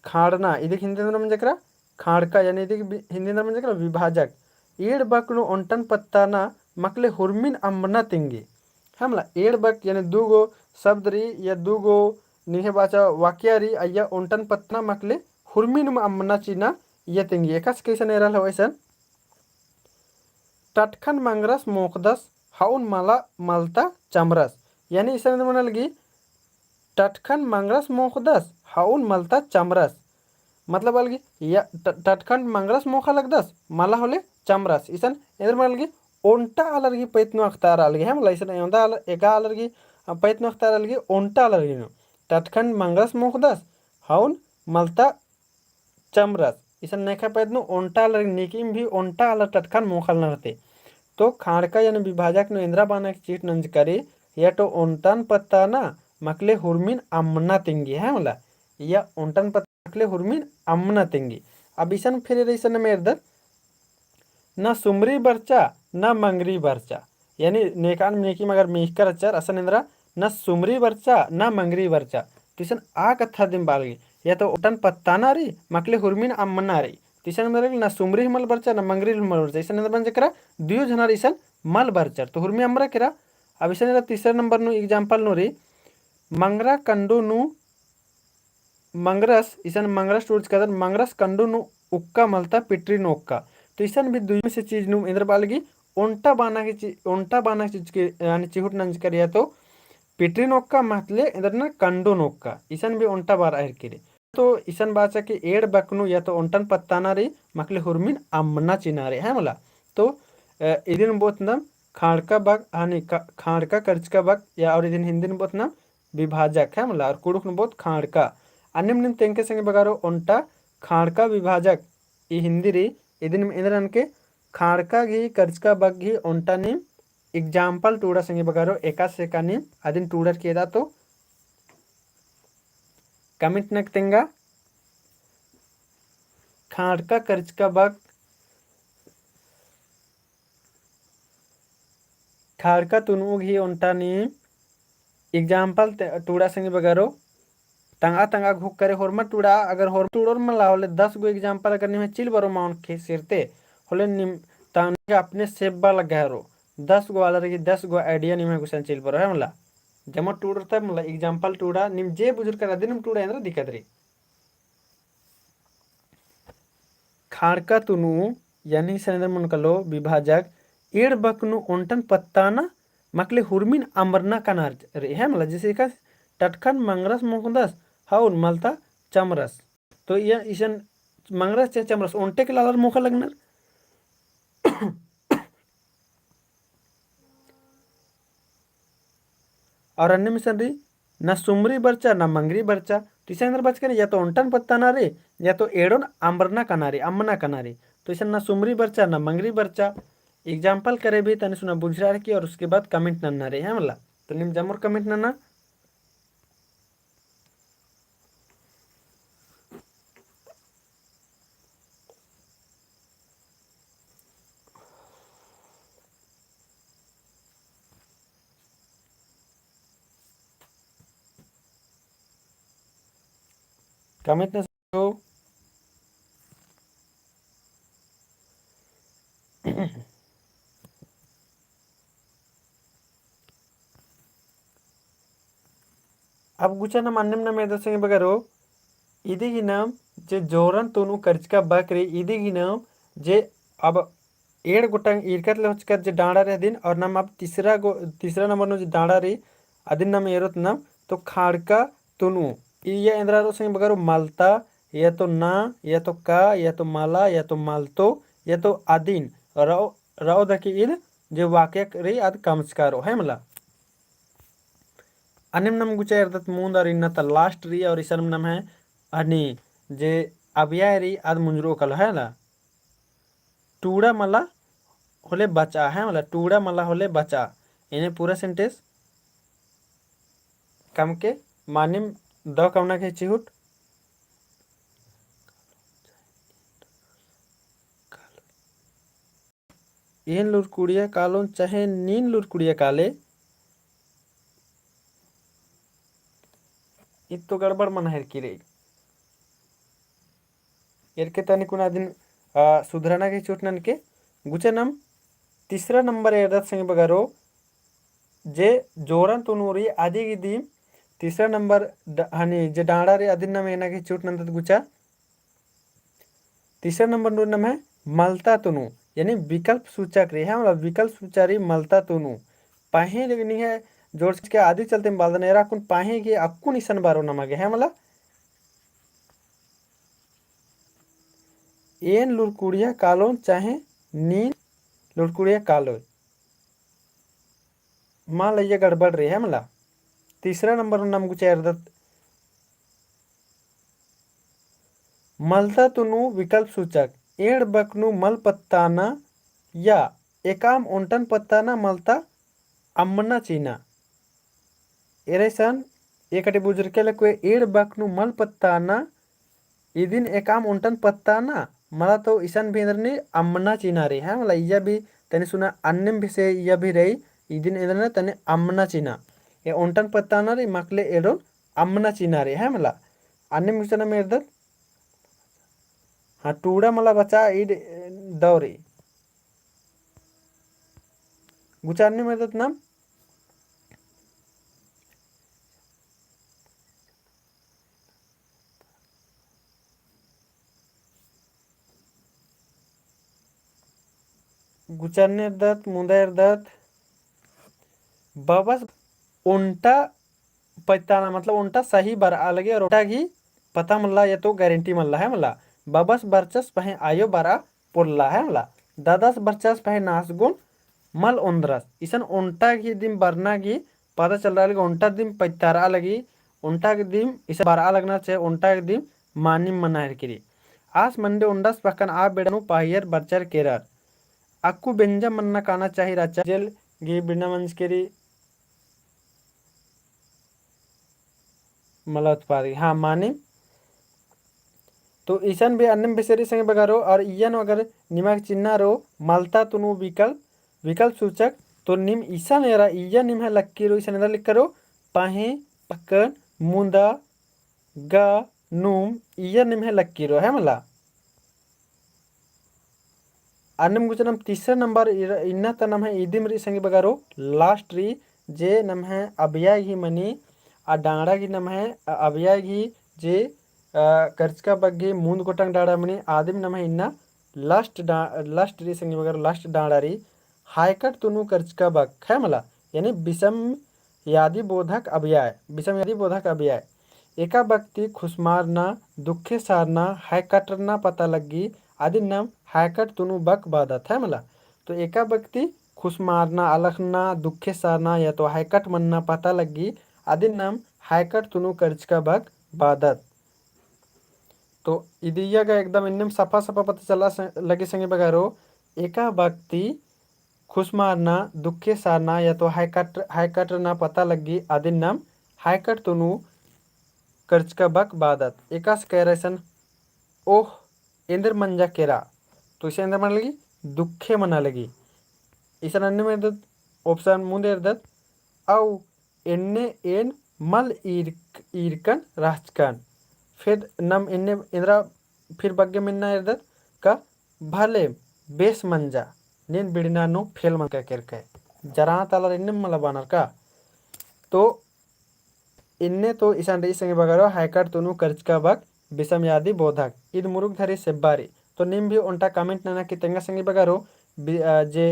खाड़ना इधे हिंदी में म्हणजे करा खाड़का यानी इधे हिंदी में म्हणजे करा विभाजक एड़ बकनु उंटन पत्ताना मकले हुरमिन अम्मना तिंगी है मला एड़ बक यानी 2 गो शब्द री या 2 गो निहे बाचा वाक्य री या उंटन पत्तना मकले हुरमिन में अम्मना चीना ये तिंगी एकास कैसे नहीं रहा वैसन टटखन मंगरस मोकदस हाउन माला मलता चमरस यानी इसे मन लगी टटखन मंगरस मोकदस हाउन मलता चमरस मतलब अलगी या टटखन मंगरस मोखा लगदस मला होले चमरस इसन इधर मन लगी ओंटा अलर्गी पैतनो अख्तार अलगी है मतलब इसन एंदा एका अलर्गी पैतनो अख्तार अलगी ओंटा अलर्गी नो टटखन मंगरस मोकदस हाउन मलता चमरस इसन नेखा पैतनो ओंटा अलर्गी निकिम भी ओंटा अलर टटखन मोखल न रहते तो खाड़का यानी विभाजक नो इंद्रा बाना की चीट नंज करे या तो ओंटन पत्ता ना मकले हुरमिन अम्मना तिंगी है मला या ओंटन पत्ता मकले हुरमिन अम्मना तिंगी अब इसन फिर इसन मेरदर न सुमरी बर्चा न मंगरी बर्चा यानी नेकान नेकी मगर मेहकर अचर असन इंद्रा न सुमरी बर्चा न मंगरी बर्चा तिसन आ कथा दिन बालगी या तो ओटन पत्ताना री मकले हुरमिन अम्मना री तिसन मेरे न सुमरी मल बर्चा न मंगरी मल बर्चा इसन इंद्र बन जकरा दियो जनार इसन मल बर्चा तो हुरमी अमरा केरा अब इसन इंद्र तीसरा नंबर नु एग्जांपल नो री मंगरा कंडू नु मंगरस इसन मंगरस टूर्स कदर मंगरस कंडू नु उक्का मलता पिटरी नु उक्का तो इसन भी दुई में से चीज नु इंद्र बालगी ओंटा बाना की चीज के यानी चिहुट नंज करिया तो पिटरी नोक्का महतले इंद्र ना कंडो नोक्का इसन भी ओंटा बार आहिर किरे तो इसन बाचा के एड़ बकनु या तो ओंटन पत्ताना रे मकले हुरमिन अम्मना चिनारे है मला तो इदिन बोत नाम खाड़का बग हानि खाड़का कर्चका बग या और इदिन हिंदी में बोत नाम विभाजक है मला और कुड़ुक न बोत खाड़का अन्य निम तेंके संगे बगारो ओंटा खाड़का विभाजक ई हिंदी री इदिन इंद्रन के खाड़का घी कर्चका बग घी ओंटा निम एग्जाम्पल टूडा संगे बगारो एका से का निम अदिन टूडर केदा तो कमिट नक तेंगा खाड़का कर्चका बग खाड़का तुनु घी ओंटा निम एग्जाम्पल टूडा संगे बगारो तंगा तंगा घुक करे होरमा टूडा अगर होर टूडोर में लाओले 10 गो एग्जाम्पल अगर निमे चिल बरो माउंट के सिरते होले निम ताने अपने सेब बा लगा रो 10 गो अलर की 10 गो आइडिया निमे गुसन चिल बरो है मला जमा टूडर तब मला एग्जाम्पल टूडा निम जे बुजुर्ग कर दिन टूडा अंदर दिक्कत रे खाड़का तुनु यानी सनेंद्र मन कलो विभाजक एड़ बकनु ओंटन पत्ताना मकले हुरमिन अमरना कनार रे है मला जैसे का टटखन मंगरस मोकदस हाउन मलता चमरस तो यह इसन मंगरस चे चमरस ओंटे के लालर मोखा लगनर और अन्य मिशन री न सुमरी बर्चा न मंगरी बर्चा तो इसे अंदर बच कर या तो ओंटन पत्ता ना रे या तो एड़ोन आम्बरना कनारे अम्मना कनारे तो इसे न सुमरी बर्चा न मंगरी बर्चा एग्जाम्पल करे भी तने सुना बुझ रहा है कि और उसके बाद कमेंट नन्ना रे है मला तो निम जमर कमेंट नन्ना कमेंट न हो अब गुचा न मान्यम न मेदर संगे बगरो इदिगिनम जे जोरन तोनु कर्चका बकरी इदिगिनम जे अब एड़ गोटंग इरकत ले होचकर जे डांडा रे दिन और नम अब तीसरा नंबर नो जे डांडा रे अदिन नम एरोत नम तो खाड़का तुनु ये इंद्रा रो संग बगरो मालता या तो ना या तो का या तो माला या तो मालतो या तो आदिन राव राव दकी इन जे वाक्य रे आद कामस्कारो है मला अनिम नम गुचा इरदत मूंद और इन्ना ता लास्ट री और इसनम नम है अनि जे अबिया री आद मुंजरो कल है ला टूड़ा मला होले बचा है मला टूड़ा मला होले बचा इन्हें पूरा सेंटेंस कम के मानिम द कमना के चिहुट एन लुरकुड़िया कालोन चाहे नीन लुरकुड़िया काले इत तो गड़बड़ मन है कि रे इरके तनी कुना दिन सुधराना के चोटनन के गुचनम तीसरा नंबर एरदत संग बगारो जे जोरन तुनूरी आदि की दी तीसरा नंबर हनी जे डांडा रे आदि नम एना के चोटनन गुचा तीसरा नंबर नूर नम है मलता तुनु यानी विकल्प सूचक रे है मतलब विकल्प सूचारी मलता तुनु पाहे नहीं है जोर के आदि चलते बालदन एरा कुन पाहे की अक्कुन इसन बारो नमगे है मतलब एन लुरकुड़िया कालोन चाहे नीन लुरकुड़िया कालो मान लीजिए गड़बड़ रही है मला तीसरा नंबर नम गुचा एरदत मलता तुनु विकल्प सूचक एड़ बकनु मल पत्ताना या एकाम ओंटन पत्ताना मलता अम्मना चीना एरेसन एकटे बुजुर्ग लको एड़ बकनु मल पत्ताना इदिन एकाम ओंटन पत्ताना मला तो ईसन भेंद्रनी अम्मना चीना रे है मला इया भी तने सुना अन्यम भी से इया भी रही इदिन इधर तने अम्मना चीना ये ओंटन पत्ताना रे मकले एडो अम्मना चीना रे है मला अन्यम विषय में इधर हाँ टूड़ा मला बचा इड दौरे गुचारने में इधर नाम गुचारने इर्दत मुंदा इर्दत बबस उल्टा पत्ताना मतलब उल्टा सही बार अलगे और उल्टा ही पता मल्ला या तो गारंटी मल्ला है मला बबस बरचस पहे आयो बारा पुल्ला है मला दादस बरचस पहे नासगुन मल उंद्रस इसन उल्टा की दिन बरना की पता चल रहा है उल्टा दिन पत्तारा लगी उल्टा के दिन इसे बारा लगना चाहिए उल्टा के दिन मानी मनायर किरी आस मंडे उंडस पकन आ बेडनु पाहियर बरचर केरर अक्कू बेंजा मन्ना काना चाहिए राचा जेल गी बिना मंस्केरी मला उत्पादी हाँ मानी तो ईसन भी अन्नम बेसरी संग बगारो और इयन अगर निमक चिन्ह रो मालता तुनु विकल्प सूचक तो निम ईसन एरा इया निम है लक्की रो ईसन लिख करो पाहे पकन मुंदा गा नुम इया निम है लक्की रो है मला अन्नम गुचनम तीसरा नंबर इन्ना तनम है इदिम री संग बगारो लास्ट री जे नम है अभिया ही मनी आ डांडा की नम है अभिया ही जे कर्चका बग्गे मूंद गोटंग डाड़ा मनी आदिम नम है इन्ना लास्ट री संग बगारो लास्ट डांडा री हायकट तुनु कर्चका बग है मला यानी विषम यादि बोधक अभियाय विषम यादि बोधक अभियाय एका व्यक्ति खुशमारना दुखे सारना हायकटना पता लगी आदि नाम हायकट तुनु बक बादत है मला तो एका व्यक्ति खुश मारना अलखना दुखे सारना या तो हायकट मनना पता लगी आदि नाम हायकट तुनु कर्ज का बक बादत तो इदिया का एकदम इन्नम सफा सफा पता चला लगे संगे बगारो एका व्यक्ति खुश मारना दुखे सारना या तो हायकट ना पता लगी आदि नाम हायकट तुनु कर्ज का बक बादत एका कह रहे ओह इंद्र मंजा केरा तो इसे इंद्र मन लगी दुखे मना लगी इस अन्य में दत ऑप्शन मुंदे दत औ इन्ने एन मल ईरकन राजकन फिर नम इन्ने इंद्रा फिर बग्गे मिन्ना इर्दत का भले बेस मंजा नीन बिड़ना नो फेल मन का करके जरा ताला इन्ने मला बानर का तो इन्ने तो ईशान रे संगे बगारो हायकट तुनु कर्ज का बग बिसमयादी बोधक इद मुरुग धरी सेब्बारी तो निम भी उल्टा कमेंट नना कि तेंगा संगी बगारो जे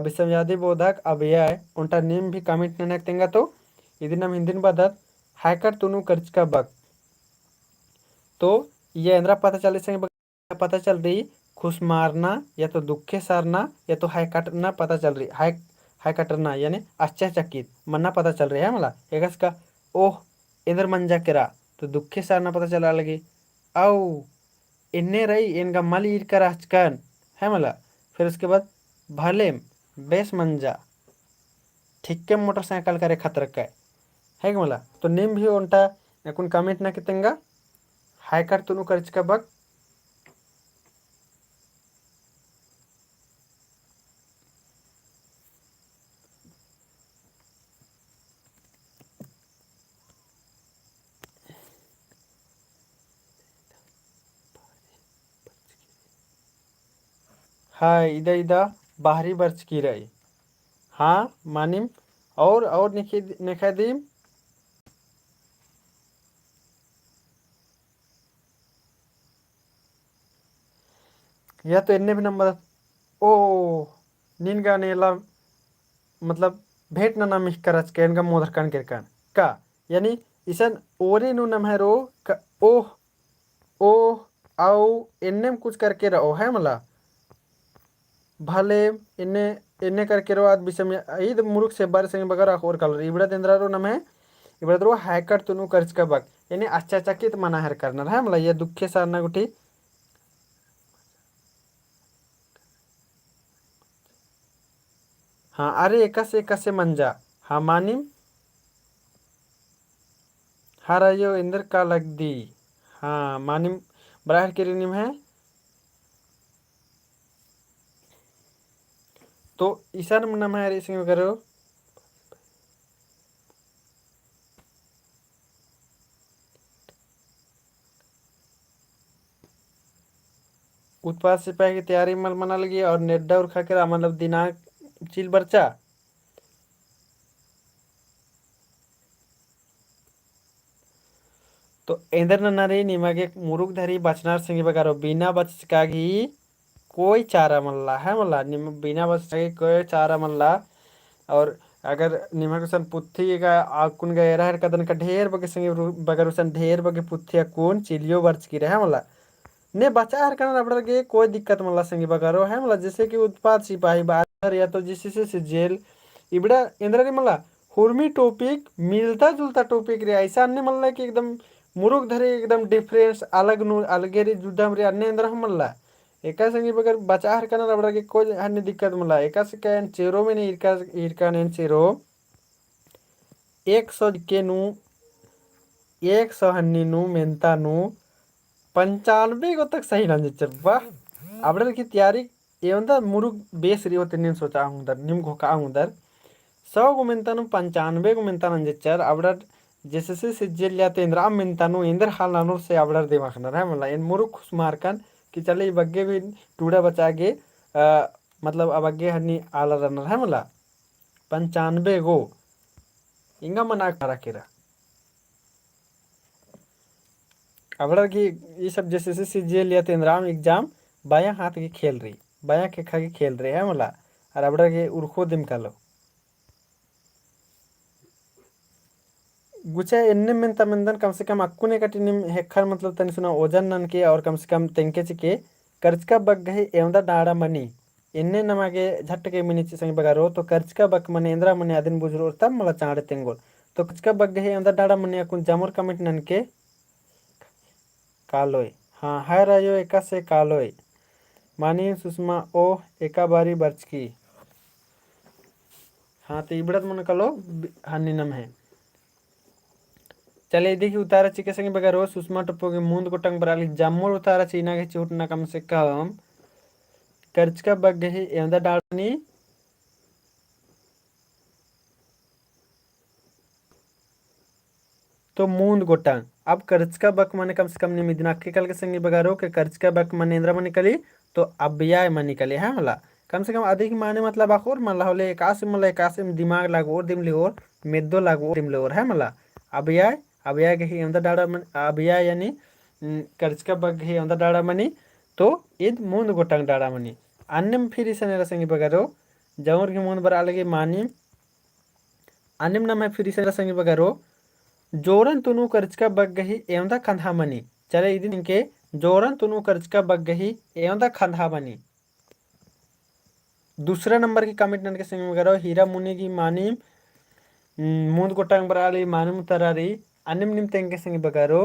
बिसमयादी बोधक अव्यय उल्टा निम भी कमेंट नना तेंगा तो इदिनम हिंदिन बदत हैकर तुनु कर्ज का बक तो ये अंदर पता चल संग पता चल रही खुश मारना या तो दुखे सारना या तो हाय काटना पता चल रही हाय हाय कटरना यानी आश्चर्यचकित मन्ना पता चल रही है मला एक का ओह इंद्र मंजा केरा तो दुखे सारना पता चला लगी औ इन्ने रही इनका मल ईर का राजकन है मला फिर उसके बाद भले बेस मंजा ठीक के मोटरसाइकिल करे खतर का है कि मला तो निम भी उनटा कुन कमेंट ना कितेंगा हाय कर तुनु कर्ज का बक हाँ इदा इदा बाहरी बर्च की रही हाँ मानिम और निखा दीम या तो इन्ने भी नंबर ओ नीन गाने ला मतलब भेट ना मिह करच के इनका मोदर कान के कान का यानी इसन ओरे नु नम है रो का ओह ओह आओ इन्ने कुछ करके रहो है मला भले इन्ने इन्ने करके रो आद बिसम ईद मुरुक से बार संग बगर और कलर इबड़ा देंद्रा रो नम है इबड़ा रो हैकर तुनु कर्ज का बक यानी अच्छा चकित मना हर करना है मला ये दुखे सारना गुटी हाँ अरे एक से मंजा हाँ मानिम हाँ रायो इंद्र का लग दी हाँ मानिम बराहर के निम है तो ईशान नम है इसमें करो उत्पाद सिपाही की तैयारी मल मना लगी और नेड्डा और खाकर मतलब दिनांक चिल बर्चा तो इंदर नरे निमागे मुरुग धरी बचनार सिंह बगारो बिना बचकागी कोई चारा मल्ला है मल्ला निम बिना बचकागी कोई चारा मल्ला और अगर निमक पुत्थी का आकुन गए रहर कदन का ढेर बगे संगे बगर उसन ढेर बगे पुत्थी आकुन चिलियो बर्च की रहे मला ने बचा हर करना रबड़ के कोई दिक्कत मला संगे बगारो है मला जैसे कि उत्पाद सिपाही बाहर या तो जिससे से जेल इबड़ा इंद्र मला हुर्मी टॉपिक मिलता जुलता टॉपिक रे ऐसा अन्य मल्ला कि एकदम मुरुक धरे एकदम डिफरेंस अलग नु अलगे रे जुदा रे अन्य इंद्र मल्ला एका संगे बगर बचा हर करना रबड़ के कोई अन्य दिक्कत मला एका से कैन चेरो में नहीं इरका नेन चेरो 100 के नु 100 हन्नी नु मेंता नु 95 गो तक सही रंज वाह अब की तैयारी ये मुरुग बेस रही होते नहीं सोचा हूँ दर निम घोका हूँ दर 100 गो मिनता नु 95 गो मिनता नंजर अब जैसे से जेल जाते इंद्र अब मिनता नु इंद्र हाल नानूर से अब दिमाग न है मतलब इन मुरुग खुश मार कन कि चले बग्गे भी टूड़ा बचा के मतलब अब अगे हनी आला रनर है मला 95 गो इंगा मना रखेरा अब की ये सब जैसे से जेल या तेंद्राम एग्जाम बाया हाथ के खेल रही बाया के खा के खेल रहे है मला और अब के उर्खो दिम कालो गुचा इन्ने में तमंदन कम से कम अक्कुने कटिनी हेखर मतलब तनी सुना ओजन नन के और कम से कम तेंके चिके कर्ज का बग गए एवदा डाड़ा मनी इन्ने नमागे झट के मिनी संग बगारो तो कर्ज का बक मने इंद्रा मने आदिन बुजरो तब मला चाड़े तेंगोल तो कर्ज का बग गए एवदा डाड़ा मने अकुन जामुर कमेंट नन के कालोय हाँ है रायो एका से कालोय मानी सुषमा ओ एका बारी बर्च की हाँ तो इबड़त मन कलो हानि नम है चले देखी उतारा चिके संगे बगा रोज सुषमा टप्पो के मुंद को टंग बराली जामुर उतारा चीना के चोट ना कम से कम कर्ज का बग गए एवदा डालनी तो मूंद गोटांग अब कर्ज का बक मने कम से कम निमिदिना के कल के संगे बगारो के कर्ज का बक मने इंद्र मने कली तो अब्याय मने कली है मला कम से कम अधिक माने मतलब आखोर मला होले एकासे में दिमाग लागो और दिमले और मेदो लागो दिमले और है मला अब्याय अब्याय के ही इंद्र डाड़ा मन अब्याय यानी कर्चका बग्गही एवं डाड़ामणि तो इद मूंद गोटंग डाड़ामणि अन्यम फिर इसे रसंगी बगारो जौर की मूंद बर अलगे मानी अन्यम नम फिर इसे रसंगी बगारो जोरन तुनु कर्चका बग्गही एवं कंधामणि चले इदिन के जोरन तुनु कर्चका बग्गही एवं कंधामणि दूसरा नंबर की कमेंट नन के संग बगारो हीरा मुनि की मानी मूंद गोटंग बराली मानुम तरारी अन्यम निम तेंगे संग बगारो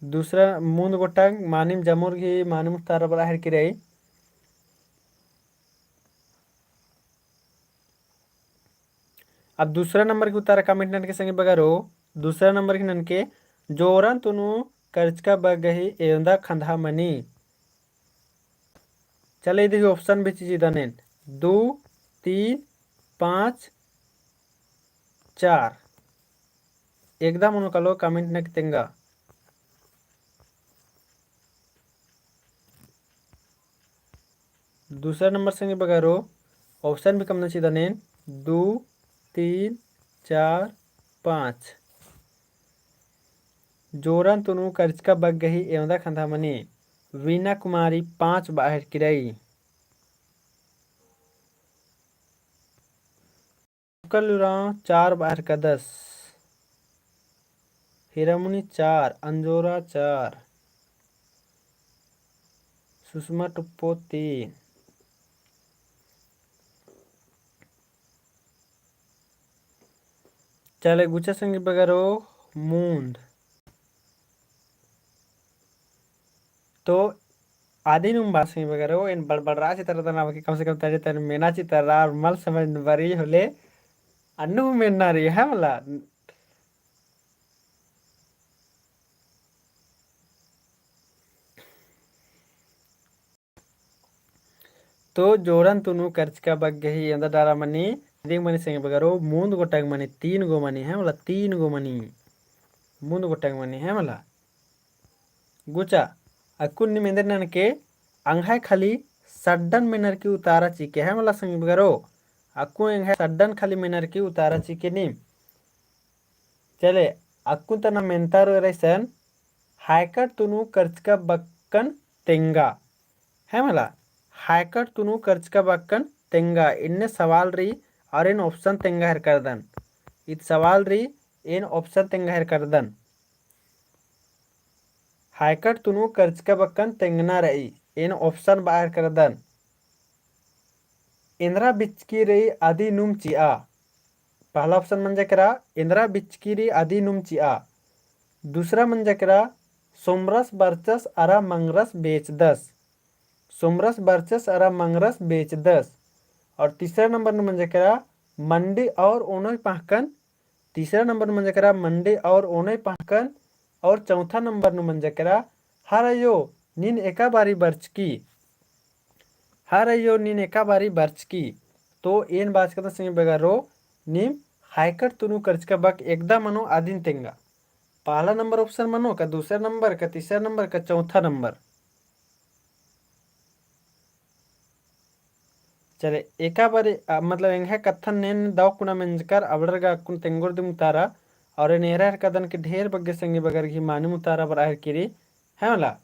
दूसरा मूंद गोटंग मानिम जमुर की मानुम तारा बराहर की रही अब दूसरा नंबर की उतारा कमेंट नन के संग बगारो दूसरा नंबर की नन के जोरन तुनु कर्चका बगही एवं खंधा मनी चले देखिए ऑप्शन भी चीज दनेन 2 3 5 4 एकदम उनको कमेंट न तेंगा दूसरा नंबर संगे बगारो ऑप्शन भी कम नची दनेन 2 3 4 5 जोरन तुनु कर्चका बगही एवं खंधा मनी वीना कुमारी 5 बाहर किराई कलुराव 4 बाहर का 10 हीरामुनि 4 अंजोरा 4 सुषमा टुप्पो 3 चले गुच्छा संगे बगारो मूंद तो आदि नुम बात बगारो इन बड़बड़ा चित्र ना कम से कम ताजे तर मेना चित्र मल समझ बरी होले अन्नु मेना रही है मला तो जोरन तुनु कर्चका बग्गही अंदर डारा मनी देख मनी संगे बगारो मूंद गोटक मनी 3 गो मनी है मला 3 गो मनी मूंद गोटक मनी है मला गुचा अकुन निमेंदर नन के अंघाई खाली सड्डन मिनर की उतारा चीके है मला संगे बगारो अक्कु अंघाई सड्डन खाली मिनर की उतारा चीके नी चले अक्कु तना मेंतारो रेसन हाइकर तुनु कर्चका बक्कन तेंगा है मला हाइकर तुनु कर्चका बक्कन तेंगा इनने सवाल रही और इन ऑप्शन तेंगा हर करदन इत सवाल रही इन ऑप्शन तेंगा हर करदन हाइकर तुनु कर्चका बक्कन तेंगना रही इन ऑप्शन बाहर करदन इंद्रा बिचकी रही आदि नुम चिया पहला ऑप्शन मन जकरा इंद्रा बिचकी रही आदि नुम चिया दूसरा मन जकरा सोमरस बरचस अरा मंगरस बेच 10 सोमरस बरचस अरा मंगरस बेच 10 और तीसरा नंबर में जकरा मंडी और ओनोई पाहकन तीसरा नंबर में जकरा मंडी और ओनोई पाहकन और चौथा नंबर में जकरा हारयो नीन एका बारी बर्च की हारयो नीन एका बारी बर्च की तो एन बात करता संगे बगारो नीम हाइकर तुनु कर्च का बक एकदम मनो आदिन तेंगा पहला नंबर ऑप्शन मनो का दूसरा नंबर का तीसरा नंबर का चौथा नंबर चले एका बारी मतलब एंगे कथन नेन दाव कुना मेंजकर अबड़रगा कुन तेंगुर दिम तारा और नेहर कदन के ढेर बग्गे संगे बगर की मानुम तारा बर आहर किरी है मला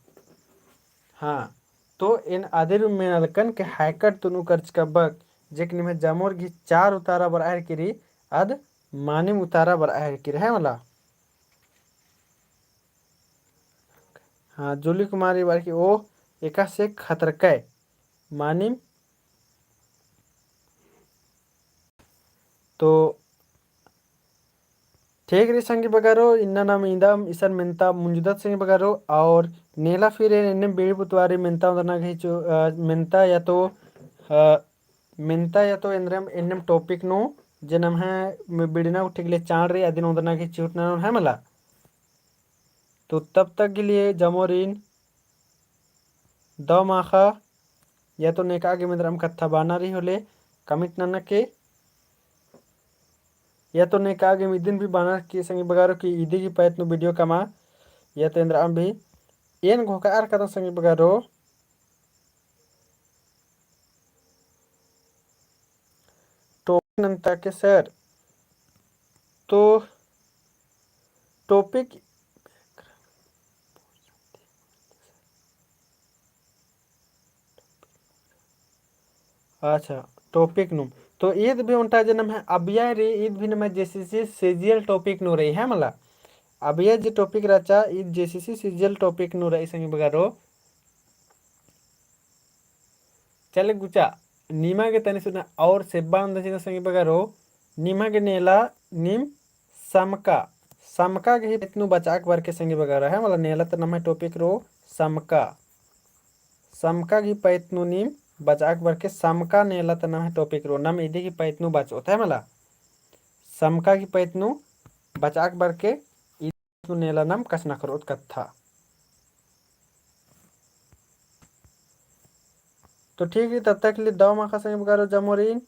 हाँ तो इन आदिर में अलकन के हाइकर तुनु कर्च का बक जेक निमे जामोर की 4 उतारा बर आहर किरी अद मानिम उतारा बर आहर किरी है मला हाँ जूली कुमारी बार की ओ एका से खतरकै मानिम तो ठीक रे संगी बगारो इन्ना नाम इंदम इसन मेंता मुंजुदत संगी बगारो और नेला फिर इन्ने बेड़ी पुतवारी मेंता उदना घिचो मेंता या तो इंद्रम इन्नम टॉपिक नो जनम है बिड़ना उठे चाण रे अदिन उदना घिची उठना है मला तो तब तक के लिए जमोरिन दो माखा या तो नेका आगे मेंद्रम कत्था बाना रही होले कमिट नन के या तो ने कहा कि मिदिन भी बना के संगे बगारो कि ईदी की पैत नो वीडियो कमा या तो इंद्र भी एन घोका आर कदम संगे बगारो नंता के सर तो टॉपिक अच्छा टॉपिक नु तो ईद भी उनटा जन्म है अबिया रे ईद भी नम जेसीसी सीजियल टॉपिक नु रही है मला अबिया जे टॉपिक रचा ईद जेसीसी सीजियल टॉपिक नु रही संग बगारो चले गुचा नीमा के तने सुना और सेब्बा अंदर संग बगारो नीमा के नेला नीम समका समका के ही इतनु बचाक वर के संग बगारो है मला नेला तो नम है टॉपिक रो समका समका की पैतनु नीम बचाक वर के समका नेला तो नम है टॉपिक रो नम इदी की पैतनु बचोत है मला समका की पैतनु बचाक बर के इतनु नेला नम कसना करोत कत्था तो ठीक है तब तक के लिए दाव माखा संग बगारो जमोरीन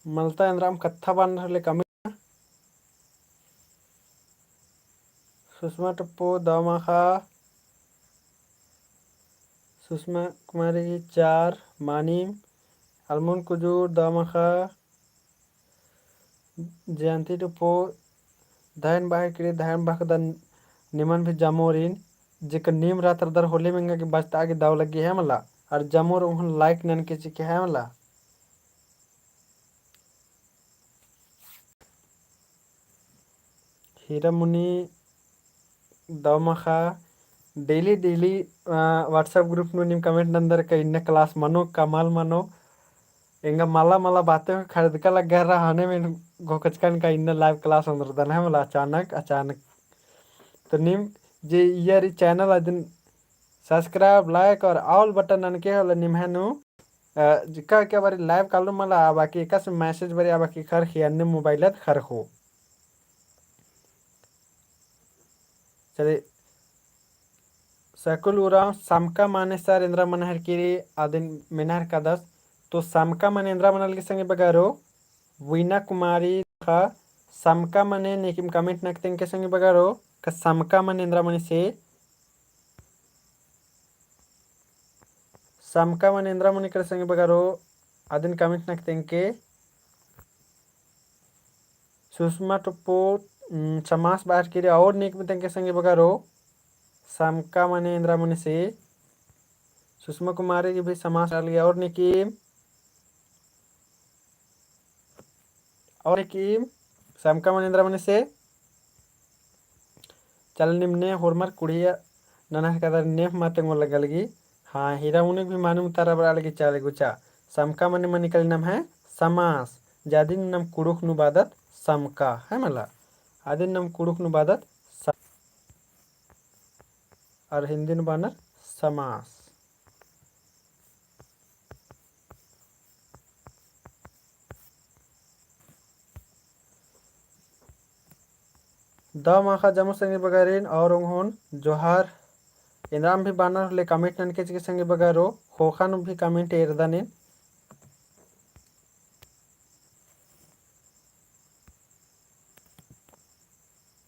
मलता इंद्राम कत्था बन रहे कमी सुषमा टप्पो दाव माखा सुषमा कुमारी की 4 मानिम अलमुन कुजूर दाव माखा जयंती टप्पो धायन बाहे के धायन बाख दन निमन भी जमोरीन जेकर नीम रात दर होली मंगा के बचता आगे दाव लगी है मला और जमोर उहन लाइक नन के चिके है मला हीरा मुनि दाव माखा डेली डेली व्हाट्सएप ग्रुप नु निम कमेंट नंदर का इन्ने क्लास मनो कमाल मनो इंगा मला मला बातें खरीद का लग गया रहने में गोकचकन का इन्ने लाइव क्लास अंदर दन है मला अचानक अचानक तो निम जे यार चैनल अदन सब्सक्राइब लाइक और ऑल बटन अनके होला निम है नु जिका क्या बारी लाइव कालू मला बाकी कस मैसेज बारी बाकी खर खियाने मोबाइलत खर हो चले सकुल उराव समका माने सर इंद्रा मनहर की आदिन मिनहर का दस तो समका माने इंद्रा मनल के संगे बगारो वीना कुमारी का समका माने नेकिम कमेंट नकतें के संगे बगारो का समका माने इंद्रा मने से समका माने इंद्रा मने के संगे बगारो आदिन कमेंट नकतें के सुषमा टप्पो समास बाहर के और नेक में के संगे बगारो समका माने इंद्रा मने से सुषमा कुमारी की भी समास डाल गया और निकीम समका माने इंद्रा मने से चल निम्ने होरमर कुड़िया नना कदर नेफ माते मोल लगलगी हाँ हीरा मुने भी मानू तारा बड़ा लगी चाले गुचा समका मने मन निकल नाम है समास जादिन नम कुड़ुक नु बादत समका है मला आदिन नम कुड़ुक नु बादत और हिंदी नु बानर समास द माखा जमो संगे बगारीन और उन्होंन जोहार इंद्राम भी बानर ले कमेंट नन के संगे बगारो खोखा नु भी कमेंट एरदानिन